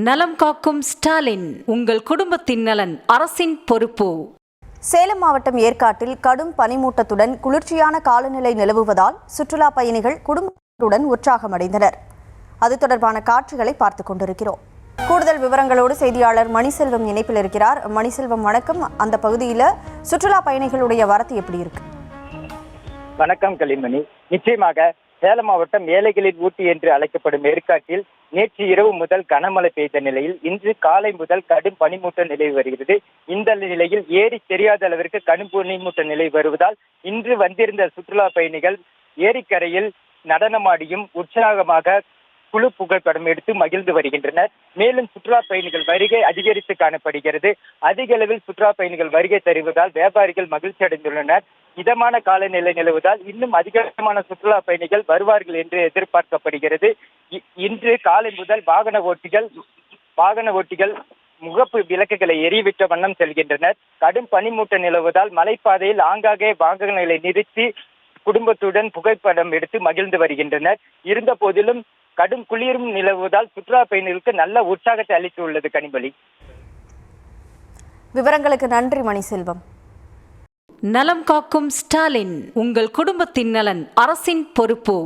நலம் காக்கும் ஸ்டாலின், உங்கள் குடும்பத்தின் நலன் அரசின் பொறுப்பு. சேலம் மாவட்டம் ஏற்காட்டில் கடும் பனிமூட்டத்துடன் குளிர்ச்சியான காலநிலை நிலவுவதால் சுற்றுலா பயணிகள் குடும்பத்துடன் உற்சாகமடைந்தனர். அது தொடர்பான காட்சிகளை பார்த்துக் கொண்டிருக்கிறோம். கூடுதல் விவரங்களோடு செய்தியாளர் மணிசெல்வம் இணைப்பில் இருக்கிறார். மணிசெல்வம், வணக்கம். அந்த பகுதியில் சுற்றுலா பயணிகளுடைய வரத்து எப்படி இருக்கு? வணக்கம் கலிமணி. நிச்சயமாக சேலம் மாவட்டம் ஏழைகளின் ஊட்டி என்று அழைக்கப்படும் ஏற்காட்டில் நேற்று இரவு முதல் கனமழை பெய்த நிலையில் இன்று காலை முதல் கடும் பனிமூட்ட நிலை வருகிறது. இந்த நிலையில் ஏரி தெரியாத அளவிற்கு கடும் பனிமூட்ட நிலை வருவதால் இன்று வந்திருந்த சுற்றுலா பயணிகள் ஏரிக்கரையில் நடனமாடியும் உற்சாகமாக குழு புகைப்படம் எடுத்து மகிழ்ந்து வருகின்றனர். மேலும் சுற்றுலா பயணிகள் வருகை அதிகரித்து காணப்படுகிறது. அதிக அளவில் சுற்றுலா பயணிகள் வருகை தருவதால் வியாபாரிகள் மகிழ்ச்சி அடைந்துள்ளனர். இதமான காலநிலை நிலவுவதால் இன்னும் அதிகமான சுற்றுலா பயணிகள் வருவார்கள் என்று எதிர்பார்க்கப்படுகிறது. இன்று காலை முதல் வாகன ஓட்டிகள் முகப்பு விளக்குகளை எரிவிட்ட வண்ணம் செல்கின்றனர். கடும் பனிமூட்ட நிலவுவதால் மலைப்பாதையில் ஆங்காங்கே வாகனங்களை நிறுத்தி குடும்பத்துடன் புகைப்படம் எடுத்து மகிழ்ந்து வருகின்றனர். இருந்த போதிலும் கடும் குளிரும் நிலவுவதால் சுற்றுலா பயணிகளுக்கு நல்ல உற்சாகத்தை அளித்துள்ளது. கனிமொழி, விவரங்களுக்கு நன்றி மணிசெல்வம். நலம் காக்கும் ஸ்டாலின், உங்கள் குடும்பத்தின் நலன் அரசின் பொறுப்பு.